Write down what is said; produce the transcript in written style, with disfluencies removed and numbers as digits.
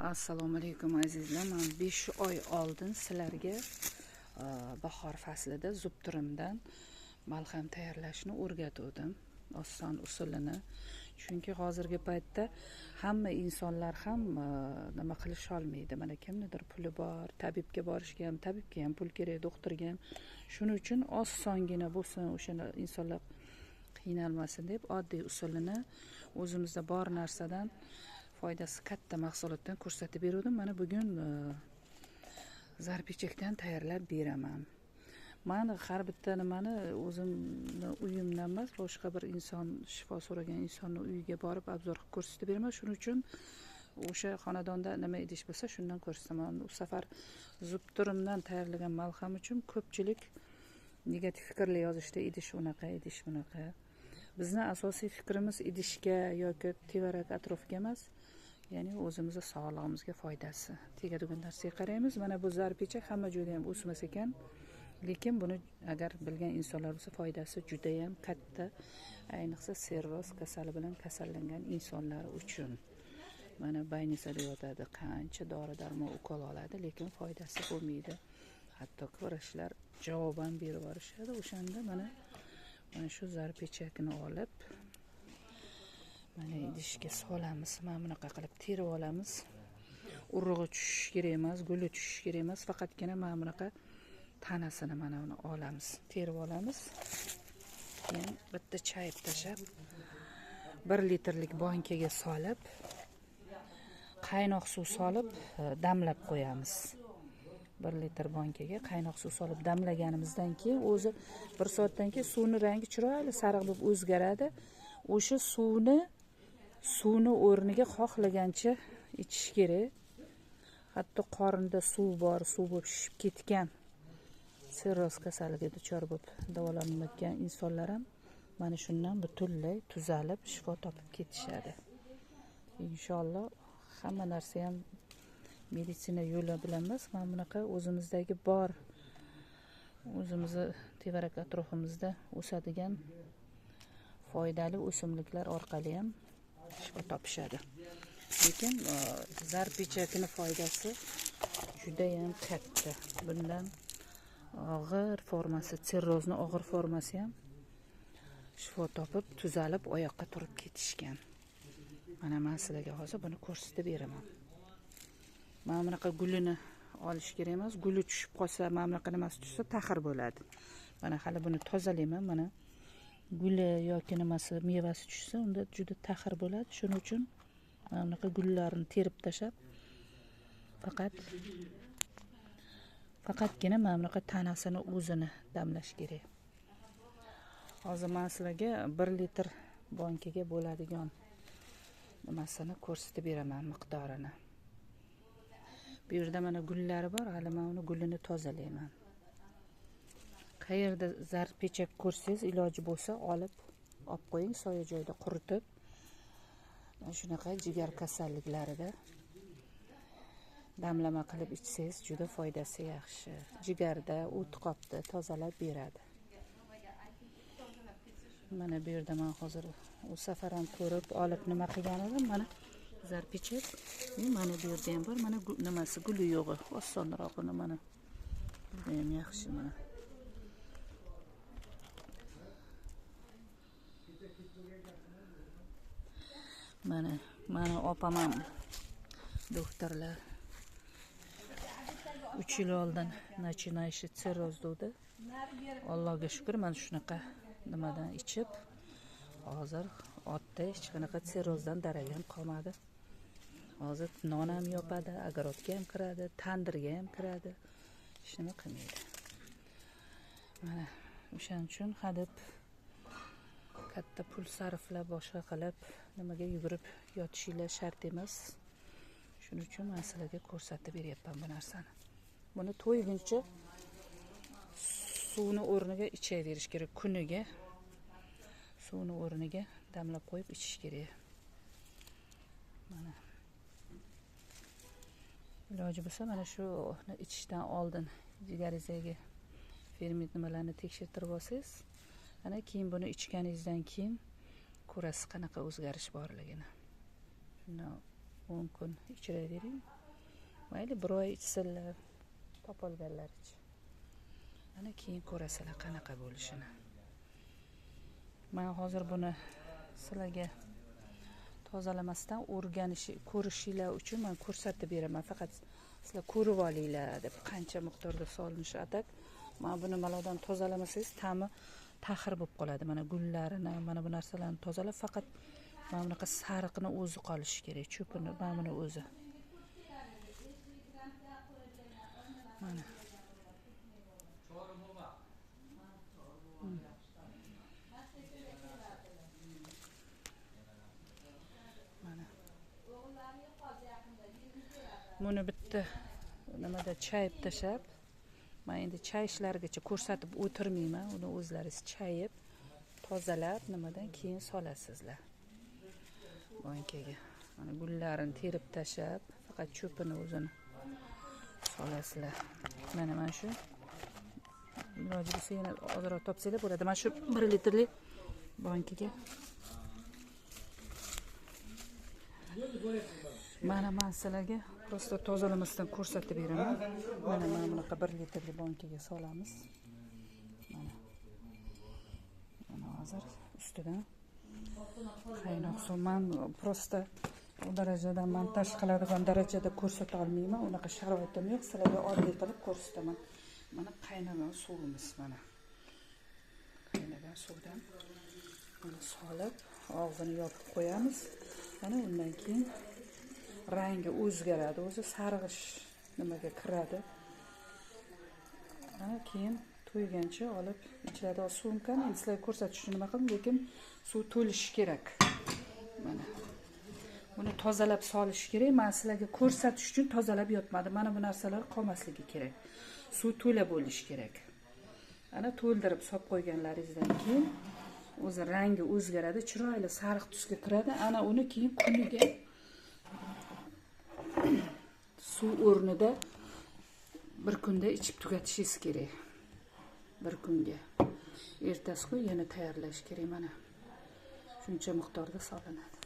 Assalomu alaykum azizlar. Men 5 oy oldin sizlarga bahor faslida zubtirimdan malham tayyorlashni o'rgatdim. Oson usulini. Chunki hozirgi paytda hamma insonlar ham nima qilish olmaydi. Mana kimnidir puli bor, tabibga borishga ham, tabibga ham pul kerak, doktorga ham. Shuning uchun osongina bo'lsin, o'sha insonlar qiynalmasin deb oddiy usulini o'zimizda bor narsadan foydasi katta mahsulotdan ko'rsatib berdim. Mana bugun zarpichakdan tayyorlab beraman. Men har bitta nimani o'zimni uyimdan emas, boshqa bir inson shifo so'ragan insonning uyiga borib obzor qilib ko'rsatib beraman. Shuning uchun o'sha xonadonda nima idish bo'lsa, shundan ko'rsataman. Bu safar zubtirimdan tayyorlagan malham uchun ko'pchilik negativ fikrlar yozishdi. Idish unaqa, idish bunaqa. Bizning asosiy fikrimiz idishga yoki tevarak atrofga emas, ya'ni o'zimizga sog'lig'imizga foydasi tegadigan narsaga qaraymiz. Mana bu zarpichak hamma joyda ham o'smas ekan, lekin buni agar bilgan insonlar bo'lsa foydasi juda ham katta, ayniqsa sirroz kasali bilan kasallangan insonlar uchun. Mana baynisada yotadi, qancha dori-darmon ukol oladi, lekin foydasi bo'lmaydi. Hatto vrachlar javob ham berib borishadi. O'shanda mana shu zarpichakni olib mana idishga solamiz. Mana bunaqa qilib terib olamiz. Urug'i tushish kerak emas, guli tushish kerak emas, faqatgina mana bunaqa tanasini mana buni olamiz, terib olamiz. Keyin bitta chayib tashab 1 litrlik bankaga solib, qaynoq suv solib damlab qo'yamiz. 1 litr bankaga qaynoq suv solib damlaganimizdan keyin o'zi 1 soatdan keyin suvning rangi chiroyli sariq bo'lib o'zgaradi. O'sha suvni o'rniga xohlagancha ichish kerak. Hatto qorinda suv bor, suv bo'lib shishib ketgan, sirroz kasaliga duchor bo'lib davolanmayotgan insonlar ham mana shundan butunlay tuzalib, shifo topib ketishadi. Inshaalloh hamma narsa ham meditsina yo'li bilan emas, mana bunaqa o'zimizdagi bor, o'zimizni tevarak atrofimizda o'sadigan foydali o'simliklar orqali ham shifo topishadi. Lekin zarpichakning foydasi juda ham katta. Bundan og'ir formasi, sirrozning og'ir formasi ham shifo topib, tuzalib, oyoqqa turib ketishgan. Mana men sizlarga hozir buni ko'rsatib beraman. Mana bunaqa gulini olish kerak emas. Guli tushib qolsa, mana bunaqa nimasi tushsa taxir bo'ladi. Mana hali buni tozalayman. Mana guli yoki nimasi mevasi tushsa, unda juda taxir bo'ladi. Shuning uchun mana bunaqa gullarni terib tashab, faqatgina mana bunaqa tanasini o'zini damlash kerak. Hozir men sizlarga 1 litr bankaga bo'ladigan nimasini ko'rsatib beraman, miqdorini. Bu yerda mana gullari bor, hali men uni gulini tozalayman. Qayerda zarpichak ko'rsangiz, iloji bo'lsa olib qo'ying, soya joyda quritib. Shunaqa jigar kasalliklarida damlama qilib ichsangiz juda foydasi yaxshi. Jigarda o't qopni tozalab beradi. Mana bu yerda men hozir u safar ham ko'rib olib nima qilgan edim. Mana zarpichak, mana bu yerda ham bor. Mana nimasi guli yo'g'i, osonroqini mana. Bu ham yaxshi mana. Mana opam ham doktorlar 3 yil oldin начинающий sirroz dedi. Allohga shukr, men shunaqa nimadan ichib, hozir otda hech qanaqa sirrozdan darak ham qolmadi. Hozir non ham yopadi, огородga ham kiradi, tandirga ham kiradi. Hech nima qilmaydi. Mana o'shaning uchun hadeb katta pul sarflab, boshqa qilib nimaga yugurib yotishinglar shart emas. Shuning uchun men sizlarga ko'rsatib beryapman bu narsani. Buni to'yguncha suvni o'rniga ichaverish kerak. Kuniga suvni o'rniga damlab qo'yib ichish kerak. Mana iloji bo'lsa mana shu ichishdan oldin jigaringizdagi ferment nimalarni tekshirtirib olsangiz, ana keyin buni ichganingizdan keyin ko'rasiz qanaqa o'zgarish borligini. Shundan 10 kun ichiravering. Mayli, bir oy ichsinlar, topolganlar ich. Ana keyin ko'rasizlar qanaqa bo'lishini. Men hozir buni sizlarga tozalamasdan ko'rishinglar uchun men ko'rsatib beraman. Faqat sizlar ko'rib olinglar deb qancha miqdorda solinishi atak. Men buni nimalardan tozalamasangiz ta'mi taxir bo'lib qoladi. Mana gullarini, mana bu narsalarni tozalab, faqat mana bunaqa sariqni o'zi qolishi kerak. Cho'pini mana buni o'zi. Mana. Buni bitta nimada chayib tashab, men endi chayishlarigacha ko'rsatib o'tirmayman. Uni o'zlaringiz chayib, tozalab, nimadan keyin solasizlar. Bankaga. Mana gullarini terib tashab, faqat cho'pini o'zini solasizlar. Mana shu. Iloji bo'lsa yana ozroq topsanglar bo'ladi. Mana shu 1 litrlik bankaga. Mana men sizlarga prosta tozalamasdan ko'rsatib beraman. Mana bunaqa 1 litrli bankaga solamiz. Mana hozir ustidan qaynoq suv. Men prosta u darajada montaj qiladigan darajada ko'rsata olmayman. Unaqa sharoitim yo'q. Sizlarga oddiy qilib ko'rsataman. Mana qaynagan suvimiz mana. Qaynagan suvdan buni solib, og'zini yopib qo'yamiz. Mana undan keyin rangi o'zgaradi, o'zi sarg'ish nimaga kiradi. Mana keyin to'ygancha olib ichadi. Sumkani endi sizlarga ko'rsatish uchun nima qildim, lekin suv to'lishi kerak. Mana buni tozalab solish kerak. Men sizlarga ko'rsatish uchun tozalab yotmadim. Mana bu narsalar qolmasligi kerak. Suv to'la bo'lishi kerak. Ana to'ldirib solib qo'yganlaringizdan keyin o'zi rangi o'zgaradi, chiroyli sariq tusga kiradi. Ana uni keyin kuniga suv o'rnida bir kunda ichib tugatishingiz kerak. Bir kunga. Ertasi kun yana tayyorlash kerak. Mana shuncha miqdorda solinadi.